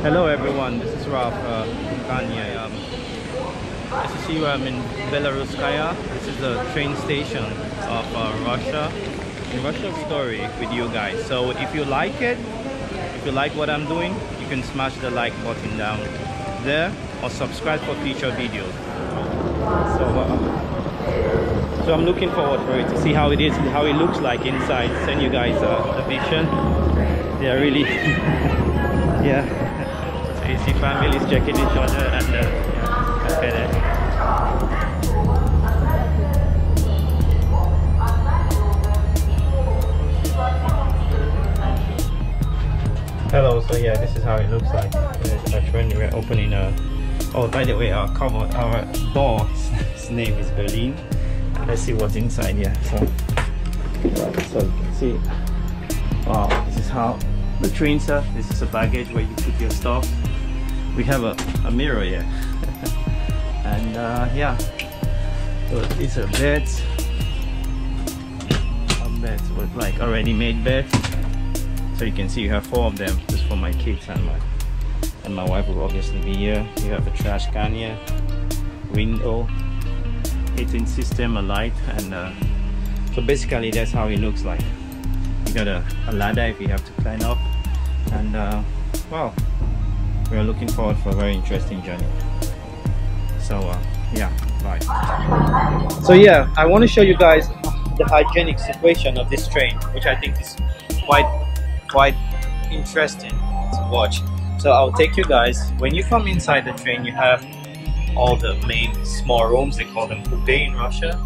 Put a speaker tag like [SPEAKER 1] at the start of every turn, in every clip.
[SPEAKER 1] Hello everyone, this is Ralph Kanye. As you see, I'm in Belaruskaya. This is the train station of Russia. In Russia story with you guys. So if you like it, if you like what I'm doing, you can smash the like button down there or subscribe for future videos. So I'm looking forward for it to see how it is, how it looks like inside. Send you guys a vision. They are really yeah. So you see families checking each other and okay there. Hello, so yeah, this is how it looks like. When we're opening oh, by the way, our door's name is Berlin. Let's see what's inside here. So you can see, wow, this is how the trains are. This is a baggage where you put your stuff. We have a mirror here. And yeah, so these are beds. Beds with like already made beds. So you can see you have 4 of them, just for my kids and my wife will obviously be here. You have a trash can here, window, heating system, a light, and so basically that's how it looks like. You got a ladder if you have to climb up, and well, we're looking forward for a very interesting journey. So yeah, bye. So yeah, I want to show you guys the hygienic situation of this train, which I think is quite interesting to watch. So I'll take you guys. When you come inside the train, you have all the main small rooms, they call them coupe in Russia,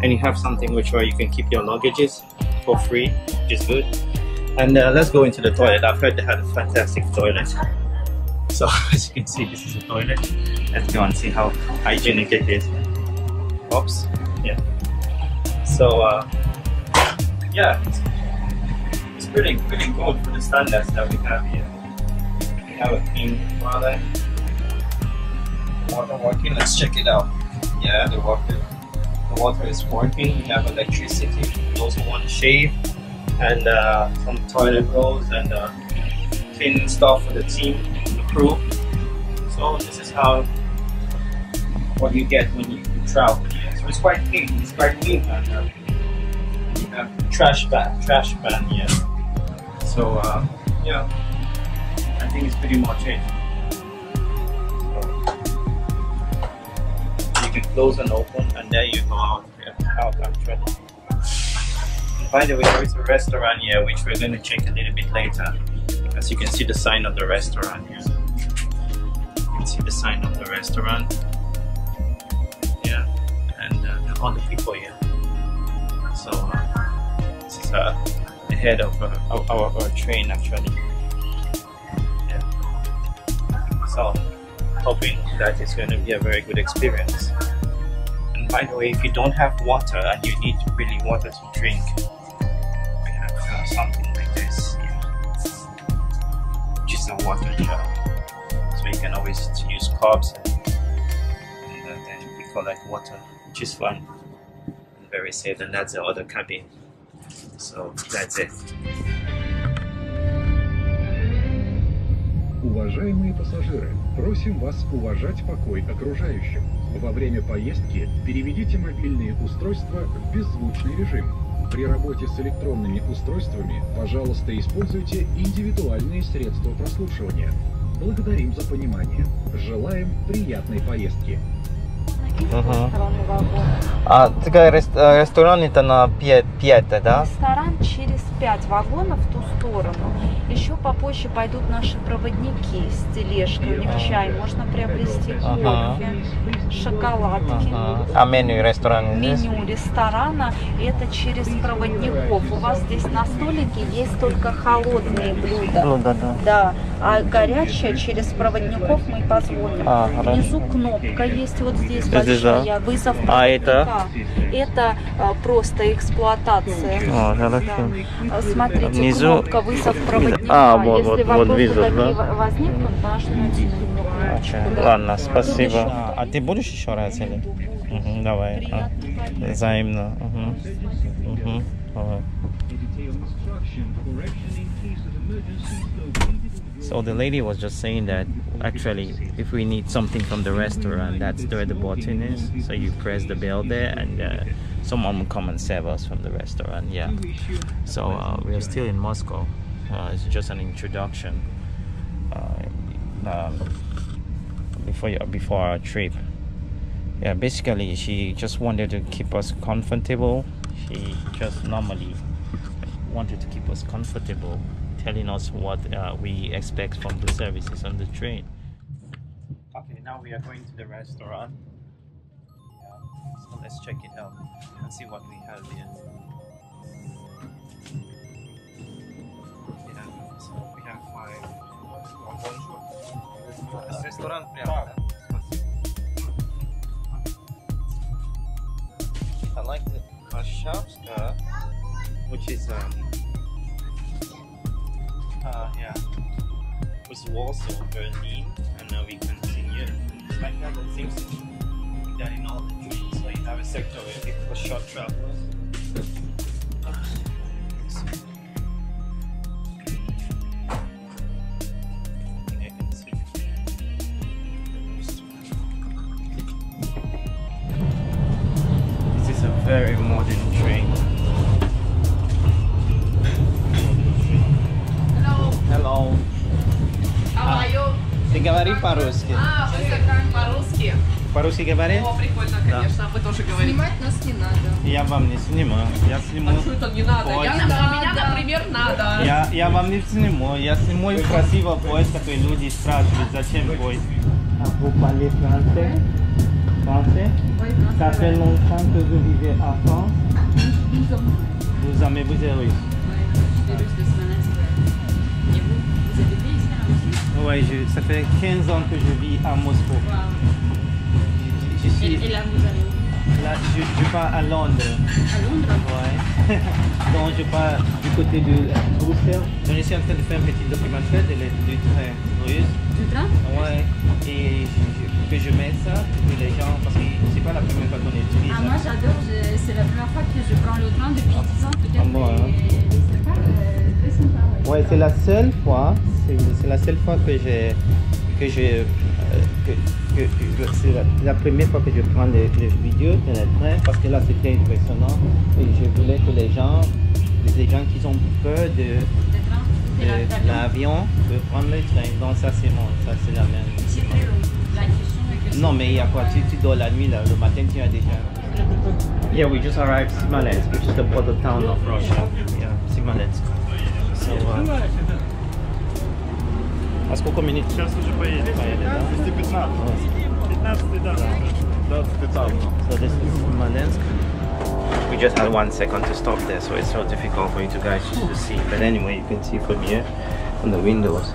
[SPEAKER 1] and you have something where you can keep your luggages for free, which is good. And let's go into the toilet. I've heard they had a fantastic toilet. So as you can see, this is a toilet. Let's go and see how hygienic it is. Oops, yeah. So yeah, it's pretty good for the standards that we have here. We have a clean toilet. Water working, let's check it out. Yeah, the water is working. We have electricity. We also want to shave, and some toilet rolls and cleaning stuff for the team, the crew. So this is what you get when you travel here. So it's quite clean. It's quite clean, and you have trash pan here. So yeah, I think it's pretty much it. Close and open, and there you go out actually. And by the way, there is a restaurant here which we're going to check a little bit later. As you can see the sign of the restaurant here. You can see the sign of the restaurant. Yeah, and all the people here. So this is the head of our train actually. Yeah. So hoping that it's going to be a very good experience. And by the way, if you don't have water and you need really water to drink, we have something like this here, which is a water jar. So you can always use cups and then we collect water, which is fun and very safe. And that's the other cabin. So that's it.
[SPEAKER 2] Уважаемые пассажиры, просим вас уважать покой окружающих. Во время поездки переведите мобильные устройства в беззвучный режим. При работе с электронными устройствами, пожалуйста, используйте индивидуальные средства прослушивания. Благодарим за понимание. Желаем приятной поездки.
[SPEAKER 1] А такая ресторан это на 5, да?
[SPEAKER 3] Ресторан через 5 вагонов в ту сторону. Еще попозже пойдут наши проводники с тележкой. У них чай можно приобрести, кофе, шоколадки.
[SPEAKER 1] А меню ресторана?
[SPEAKER 3] Меню ресторана это через проводников. У вас здесь на столике есть только холодные блюда. Да. А горячее через проводников мы позволим. Внизу кнопка есть вот здесь большая, вызов проводника. Это просто эксплуатация. Да. Смотрите, внизу кнопка вызов проводника. Если вопросы такие возникнут, нажмите на кнопку.
[SPEAKER 1] Ладно, спасибо. А ты будешь еще раз или? Давай. Взаимно. Давай. So the lady was just saying that actually if we need something from the restaurant, that's where the button is. So you press the bell there and someone will come and serve us from the restaurant. Yeah. So we are still in Moscow. It's just an introduction before our trip. Yeah, basically she just wanted to keep us comfortable. She just normally wanted to keep us comfortable, telling us what we expect from the services on the train. Okay, now we are going to the restaurant. Yeah, so let's check it out and see what we have here. Yeah, so we have 5. Restaurant прямо. I like the Orsha'da, which is yeah, was Warsaw, Berlin, and now we continue. It's like that, it seems like that in all the trains. So you have a sector where for short travelers. Very modern train.
[SPEAKER 4] Hello.
[SPEAKER 1] Hello.
[SPEAKER 4] How are you?
[SPEAKER 1] Ты говоришь по-русски?
[SPEAKER 4] Вы как по-русски?
[SPEAKER 1] По-русски говоришь?
[SPEAKER 4] О, прикольно, конечно. Вы тоже говорите. Снимать нас не надо.
[SPEAKER 1] Я вам не снимаю. Я сниму.
[SPEAKER 4] А что это не надо? Меня, например, надо.
[SPEAKER 1] Я вам не сниму. Я сниму красиво поезд, который люди спрашивают, зачем поезд. А vous parlez français? Français? Ça fait longtemps que vous vivez en France? Vous aimez russe?
[SPEAKER 5] Oui, je suis russe de Smolensk'te. Et vous habitez ici en Russie?
[SPEAKER 1] Oui, ça fait 15 ans que je vis à Moscou.
[SPEAKER 5] Wow. Et là, vous allez où?
[SPEAKER 1] Là, je pars à Londres.
[SPEAKER 5] À Londres?
[SPEAKER 1] Ouais. Donc, je pars du côté de Russie. Je suis en train de faire un petit documentaire du train russe.
[SPEAKER 5] Du train?
[SPEAKER 1] Ouais. Et que je mette ça pour les gens, parce que c'est pas la première fois qu'on utilise.
[SPEAKER 5] Ah, moi j'adore, c'est la première fois que je prends le train depuis 10 ans peut-être.
[SPEAKER 1] Ah bon, hein.
[SPEAKER 5] C'est pas très sympa.
[SPEAKER 1] Ouais, c'est la seule fois, c'est la seule fois que c'est la première fois que je prends les vidéos de le train, parce que là c'était impressionnant et je voulais que les gens qui ont peur de l'avion peuvent prendre le train. Donc ça c'est bon, ça c'est la même.
[SPEAKER 5] C'est très long. La question est que
[SPEAKER 1] Non mais il y a quoi, tu dors la nuit là, le matin tu as déjà. Yeah, we just arrived Smolensk, which is the border town of Russia. Yeah, Smolensk. So, а сколько минут?
[SPEAKER 6] Сейчас уже поедем. Если 15. 15, да. 20.
[SPEAKER 1] So this is Smolensk. We just had 1 second to stop there, so it's so difficult for you two guys just to see. But anyway, you can see from here, from the windows.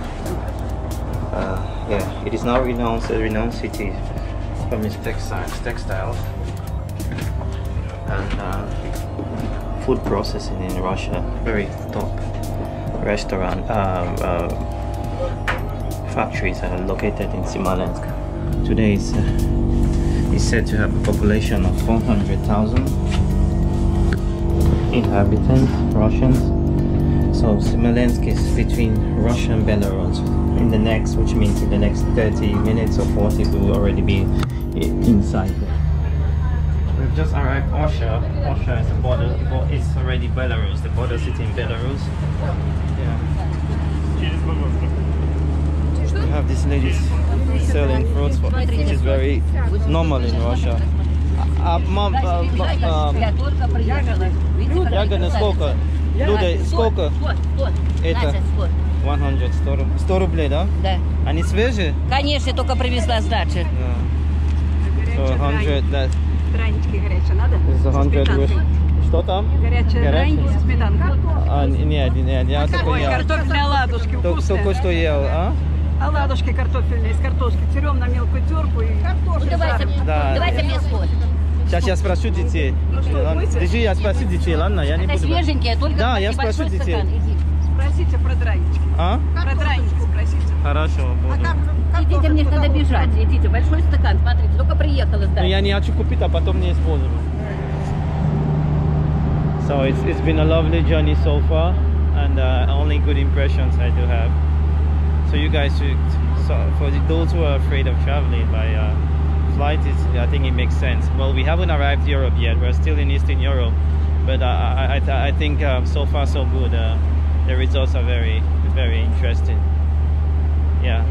[SPEAKER 1] Yeah, it is now a renowned city from its textiles and food processing in Russia. Very top restaurant factories are located in Smolensk. Today is said to have a population of 400,000 inhabitants, Russians. So Smolensk is between Russia and Belarus. In the next, which means in the next 30 minutes or 40, we will already be inside. We've just arrived Orsha. Orsha is the border. It's already Belarus. The border city in Belarus. Yeah. We have these ladies selling fruits, which is very normal in Russia. Ягоды сколько? Люди, сколько? Это 100 рублей, да?
[SPEAKER 7] Да.
[SPEAKER 1] Они свежие?
[SPEAKER 7] Конечно, только привезла с дачи.
[SPEAKER 1] So 100, that.
[SPEAKER 8] Дранички горячие надо?
[SPEAKER 1] 100. Что там?
[SPEAKER 8] Горячие драники со сметанкой.
[SPEAKER 1] А, нет, я только ел.
[SPEAKER 8] Картофельные оладушки вкусные.
[SPEAKER 1] Только что ел, а?
[SPEAKER 8] Оладушки картофельные, из картошки терем на мелкую терку и картошку жарим.
[SPEAKER 7] Давайте мне соль.
[SPEAKER 1] Сейчас я спрошу детей. Держи, я спрошу детей, ладно? Я не
[SPEAKER 7] Это
[SPEAKER 1] буду.
[SPEAKER 7] свеженькие, только
[SPEAKER 1] Да, я спрошу
[SPEAKER 7] небольшой
[SPEAKER 1] детей.
[SPEAKER 7] стакан. Иди.
[SPEAKER 8] Спросите про дранички.
[SPEAKER 1] А?
[SPEAKER 8] Про дранички спросите.
[SPEAKER 1] Хорошо, буду.
[SPEAKER 7] Идите, мне надо бежать. Идите, большой стакан, смотрите, только приехала с
[SPEAKER 1] Но
[SPEAKER 7] дачи.
[SPEAKER 1] я не хочу купить, а потом не использовать. So it's been a lovely journey so far, only good impressions I do have. So you guys should, so for those who are afraid of traveling by flight, I think it makes sense. Well, we haven't arrived Europe yet. We're still in Eastern Europe, but I think so far so good. The results are very, very interesting. Yeah.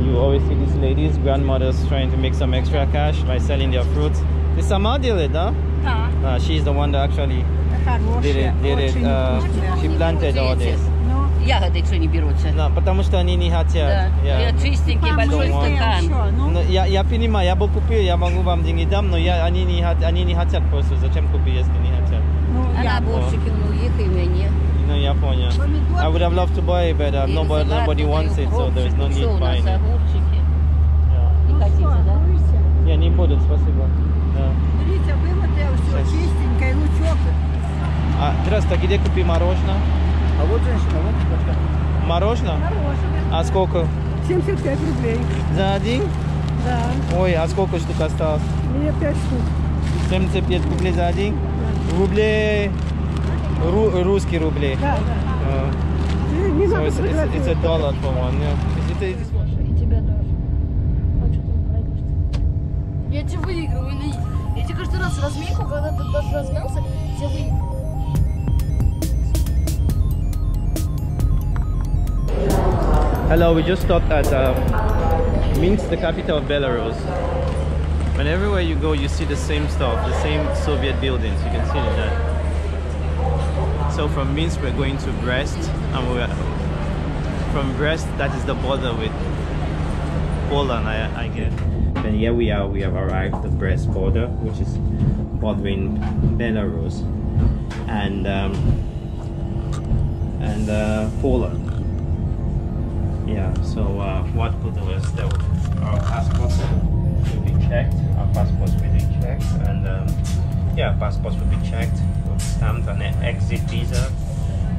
[SPEAKER 1] You always see these ladies, grandmothers, trying to make some extra cash by selling their fruits. Ты сама делает, да? Да. She's the one that actually did it. She planted all this.
[SPEAKER 7] Ягоды, что не берутся.
[SPEAKER 1] Да, потому что они не хотят.
[SPEAKER 7] Да. Чистенький большой стакан.
[SPEAKER 1] Я понимаю, я бы купил, я могу вам деньги дам, но они не хотят просто. Зачем купить, если не хотят?
[SPEAKER 7] Она борщики, ну их и мне.
[SPEAKER 1] No, я понял. I would have loved to buy it, but nobody wants it, so there's no need buying it.
[SPEAKER 7] Не хотите, да?
[SPEAKER 1] Не, не будут, спасибо. Да.
[SPEAKER 8] Берите, вымытое, все чистенькое, лучок.
[SPEAKER 1] Здравствуйте, где купить мороженое?
[SPEAKER 6] А вот женщина, вот девочка.
[SPEAKER 1] Мороженое?
[SPEAKER 8] Мороженое.
[SPEAKER 1] А сколько?
[SPEAKER 8] 75 рублей.
[SPEAKER 1] За один?
[SPEAKER 8] Да.
[SPEAKER 1] Ой, а сколько штук осталось?
[SPEAKER 8] Мне 5 штук.
[SPEAKER 1] 75 рублей за один? Рублей... Русские рубли.
[SPEAKER 8] Да, да. Не
[SPEAKER 1] So
[SPEAKER 8] надо
[SPEAKER 1] it's $1 for one, yeah.
[SPEAKER 4] Я тебя выигрываю, или я тебе каждый раз разминку, когда ты даже размялся, я тебя выигрываю.
[SPEAKER 1] Hello, we just stopped at Minsk, the capital of Belarus. And everywhere you go, you see the same stuff, the same Soviet buildings. You can see that. So from Minsk, we're going to Brest, and from Brest, that is the border with Poland, I guess. And here we are. We have arrived at the Brest border, which is bordering Belarus and Poland. Yeah, so what we'll do is that our passports will be checked. Our passports will be checked, and yeah, passports will be checked. We'll stamp an exit visa.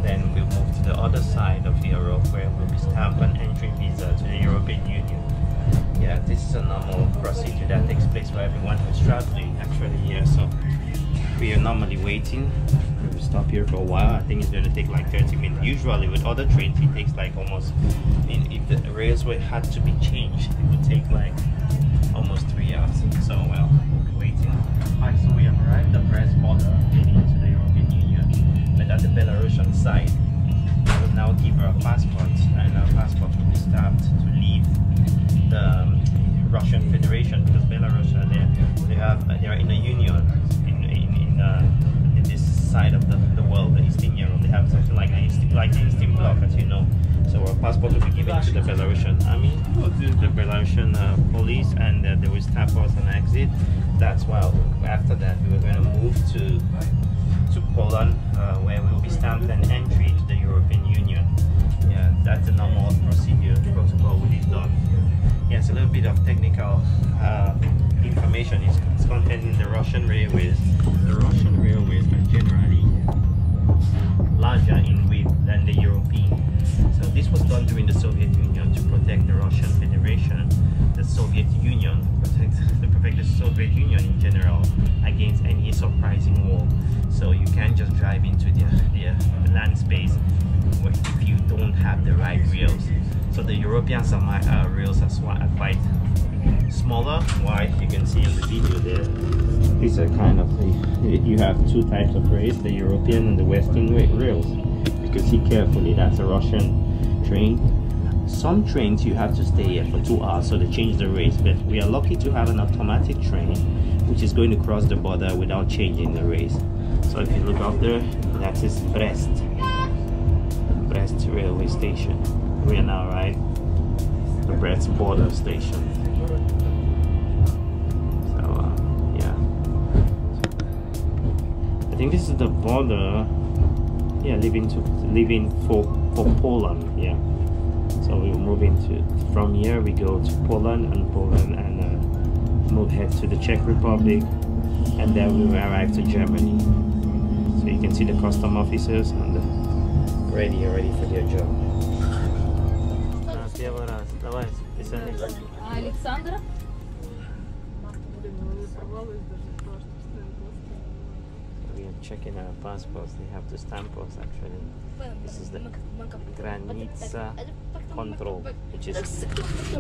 [SPEAKER 1] Then we'll move to the other side of Europe, where we'll be stamped an entry visa to the European Union. Yeah, this is a normal procedure that takes place for everyone who's traveling. Actually, yeah. So we are normally waiting. We'll stop here for a while. I think it's going to take like 30 minutes. Usually with other trains it takes like almost, if the railway had to be changed, it would take like almost 3 hours. So well, we'll be waiting. Alright, so we have arrived at the Brest border leading to the European Union. But at the Belarusian side, we will now give our passports, and our passports will be stamped to leave the Russian Federation, because Belarus they are in a union in this side of the world, the Eastern Europe. They have something like the Eastern Bloc, as you know. So our passport will be given to the Belarusian army, the Belarusian police, and they will stamp us an exit. That's why after that we were going to move to Poland, where we will be stamped an entry to the European Union. Yeah, that's the normal procedure protocol which is done. Yes, a little bit of technical information is contained in the Russian railways. The Russian railways are generally larger in width than the European. So this was done during the Soviet Union to protect the Russian Federation, the Soviet Union, protect the Soviet Union in general against any surprising war. So you can't just drive into the land space if you don't have the right rails. So the European rails are quite smaller. Why? You can see in the video there. These are kind of you have two types of rails: the European and the Western rails. You can see carefully that's a Russian train. Some trains you have to stay here for 2 hours, so they change the rails. But we are lucky to have an automatic train, which is going to cross the border without changing the rails. So if you look up there, that is Brest railway station. We are now right at the Brest border station. So yeah, I think this is the border. Yeah, leaving for Poland. Yeah, so we will move from here. We go to Poland and move head to the Czech Republic, and then we will arrive to Germany. So you can see the custom officers and ready for their job.
[SPEAKER 7] Александра?
[SPEAKER 1] checking our passports, they have to stamp us actually. This is the Granica control, which is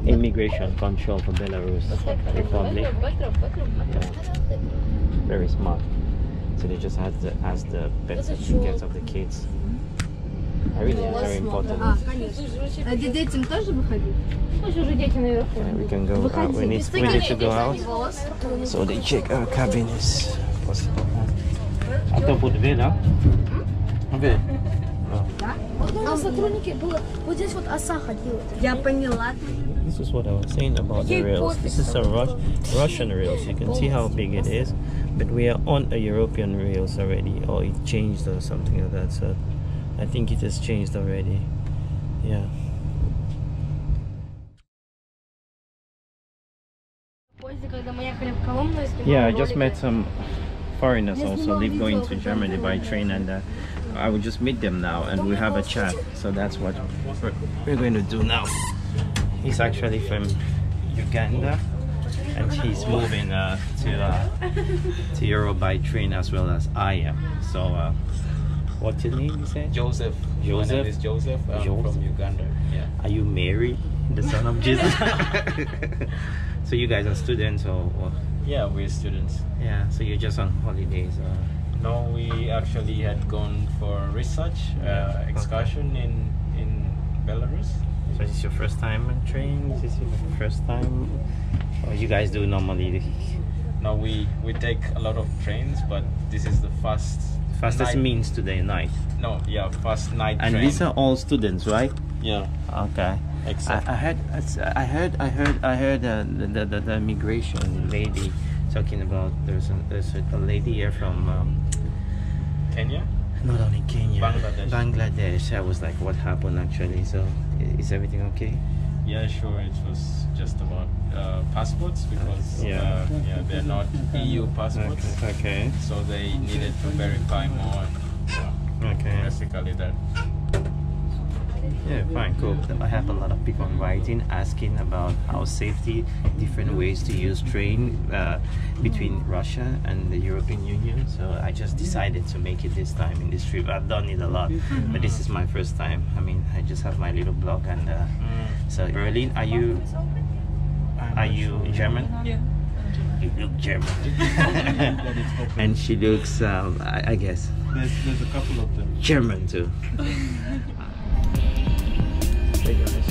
[SPEAKER 1] immigration control for Belarus Republic. Yeah. Very smart. So they just had to ask the birth certificates of the kids. Really very important.
[SPEAKER 4] Детям тоже выходить? Пусть уже дети наверху.
[SPEAKER 1] Yeah, we can go out. We need to go out. So they check our cabin is possible. А кто будет видно? Вы?
[SPEAKER 4] Сотрудники было вот здесь вот оса ходила.
[SPEAKER 8] Я поняла.
[SPEAKER 1] This is what I was saying about the rails. This is a Russian rails. You can see how big it is, but we are on a European rails already, or it changed or something like that. So I think it has changed already. Yeah. Yeah, I just met some foreigners also live going to Germany by train, and I will just meet them now and we have a chat. So that's what we're going to do now. He's actually from Uganda and he's moving to Europe by train as well as I am. So what's your name, you said?
[SPEAKER 9] Joseph.
[SPEAKER 1] Joseph?
[SPEAKER 9] My name is Joseph. I'm from Uganda. Yeah.
[SPEAKER 1] Are you Mary, the son of Jesus? So you guys are students or?
[SPEAKER 9] Yeah, we're students.
[SPEAKER 1] Yeah, so you're just on holidays?
[SPEAKER 9] No, we actually had gone for research excursion in Belarus.
[SPEAKER 1] So is this your first time on train? Is this your first time? Or you guys do normally?
[SPEAKER 9] No, we take a lot of trains, but this is the fastest
[SPEAKER 1] means today night.
[SPEAKER 9] No, yeah, first night
[SPEAKER 1] and
[SPEAKER 9] train.
[SPEAKER 1] These are all students, right?
[SPEAKER 9] Yeah.
[SPEAKER 1] Okay.
[SPEAKER 9] Except
[SPEAKER 1] I heard the immigration lady talking about there's a lady here from
[SPEAKER 9] Kenya.
[SPEAKER 1] Not only Kenya,
[SPEAKER 9] Bangladesh.
[SPEAKER 1] I was like, what happened actually? So is everything okay?
[SPEAKER 9] Yeah, sure. It was just about passports because they're not EU passports.
[SPEAKER 1] Okay.
[SPEAKER 9] So they needed to verify more.
[SPEAKER 1] Okay.
[SPEAKER 9] Basically that.
[SPEAKER 1] Yeah, fine, cool. I have a lot of people writing, asking about how safety, different ways to use train between Russia and the European Union. So I just decided to make it this time in this trip. I've done it a lot, but this is my first time. I mean, I just have my little blog, and so Berlin. Are you German?
[SPEAKER 5] Yeah.
[SPEAKER 1] You look German. And she looks, I guess.
[SPEAKER 9] There's a couple of them.
[SPEAKER 1] German too. Hey guys,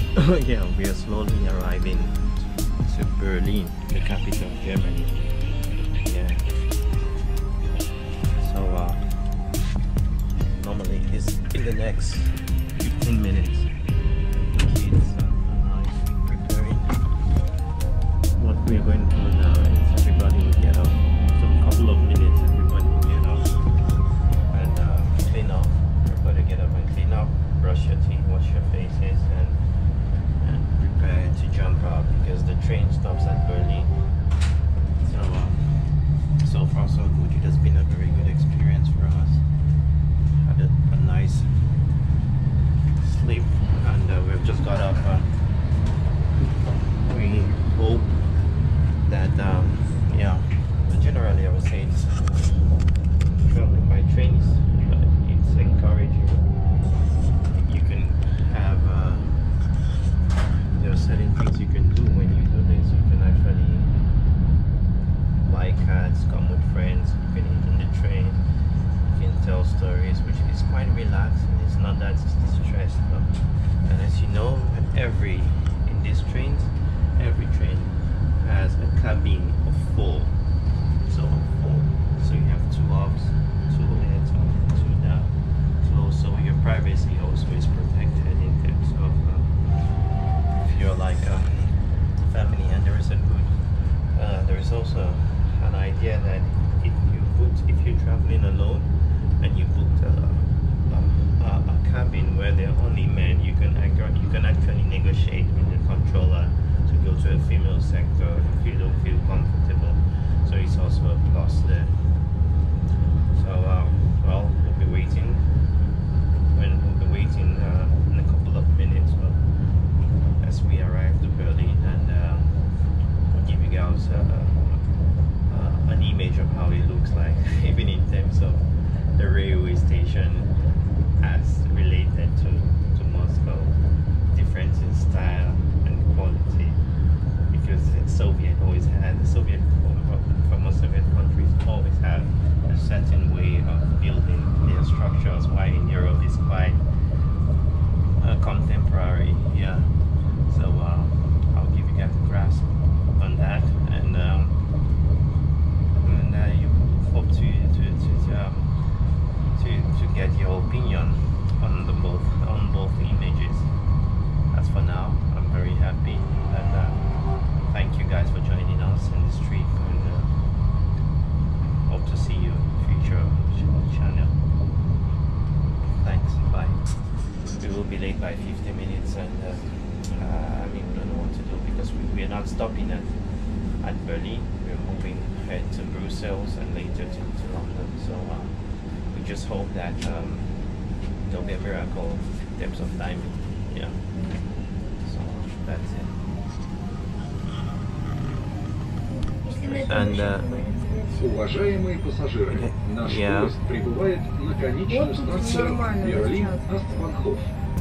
[SPEAKER 1] yeah, we are slowly arriving to Berlin, the capital of Germany. Yeah. So normally it's in the next 15 minutes. The kids and I are preparing. What we're going to do now is everybody will get up. So a couple of minutes, everybody will get up and clean up. Everybody get up and clean up, brush your teeth, wash your faces, and prepare to jump out because the train stops at Berlin. So far so good. It has been a very good experience for us. Had a nice sleep, and we've just got up. We hope that yeah. But generally, I would say it's traveling by trains. It's encouraging. You can have there are certain things you can do when you do this. You can actually buy cards, come with friends, you can eat in the train, you can tell stories, which is quite relaxing. It's not that stressful. And as you know, in these trains, every train has a cabin of 4. So you have 2 ups, 2 heads up, 2 down. So also your privacy also is protected in terms of if you're like a family, and there is also an idea that if you're traveling alone and you booked a cabin where there are only men, you can actually negotiate with the controller to go to a female sector if you don't feel comfortable. So it's also a plus there. So well, we'll be waiting. We'll be waiting in a couple of minutes as we arrive to Berlin, and we'll give you guys an image of how it looks like, even in terms of station as related to Moscow, difference in style and quality, because Soviet former Soviet countries always have a certain way of building their structures, while in Europe it's quite contemporary. Yeah, so I'll give you guys a grasp on that, and you hope to get your opinion on both images. As for now, I'm very happy, and thank you guys for joining us in this trip, and hope to see you in the future on the channel. Thanks, bye. We will be late by 50 minutes, and we don't know what to do because we are not stopping at Berlin. We're moving ahead to Brussels and later to London. So we just hope that there'll be a miracle in terms of timing. Yeah. So that's it. And
[SPEAKER 2] Уважаемые пассажиры, наш поезд прибывает на конечную станцию Берлин-Остбанхоф.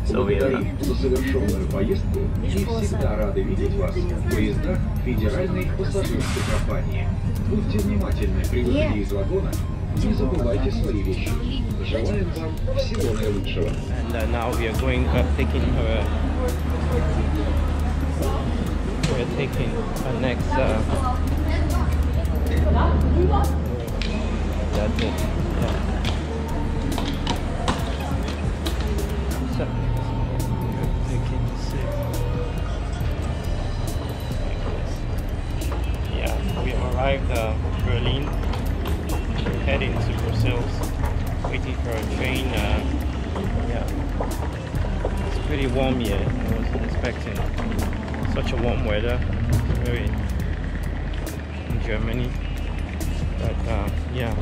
[SPEAKER 2] Благодарим за совершенную поездку и всегда рады видеть вас в поездах Федеральной пассажирской компании. Будьте внимательны при выходе из вагона, не забывайте свои вещи. Желаем вам всего наилучшего.
[SPEAKER 1] And now we are going taking our next that's it. Yeah. So, yeah, we arrived Berlin, heading to Brussels, waiting for a train. Yeah, it's pretty warm here. I wasn't expecting such a warm weather. Very in Germany, but yeah,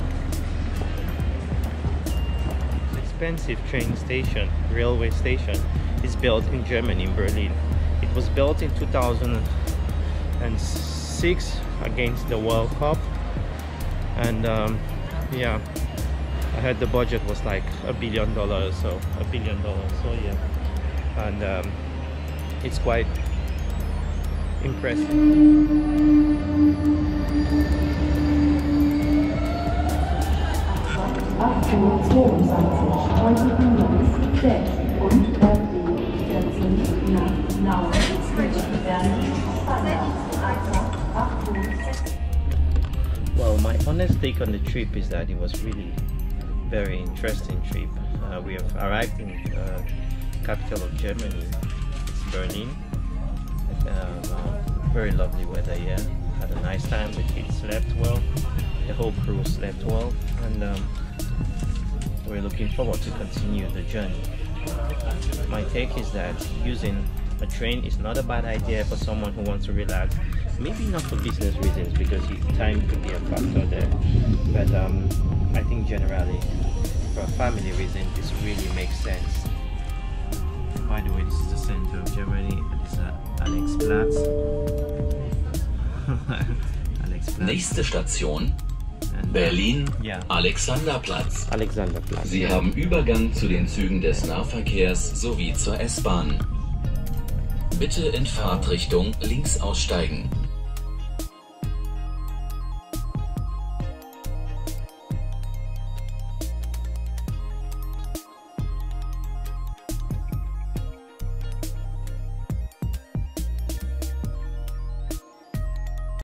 [SPEAKER 1] it's expensive train station, railway station is built in Germany, in Berlin. It was built in 2006 against the World Cup, and yeah, I heard the budget was like $1 billion, so $1 billion, so yeah, and it's quite impressive. Well, my honest take on the trip is that it was really very interesting trip. We have arrived in capital of Germany, it's Berlin. Very lovely weather here. Had a nice time. The kids slept well. The whole crew slept well, and we're looking forward to continue the journey. My take is that using a train is not a bad idea for someone who wants to relax. Maybe not for business reasons, because time could be a factor there. But I think generally, for a family reason, this really makes sense. By the way, this is the center of Germany. It is Alexplatz.
[SPEAKER 10] Nächste Station Berlin, Alexanderplatz. Sie haben Übergang zu den Zügen des Nahverkehrs sowie zur S-Bahn. Bitte in Fahrtrichtung links aussteigen.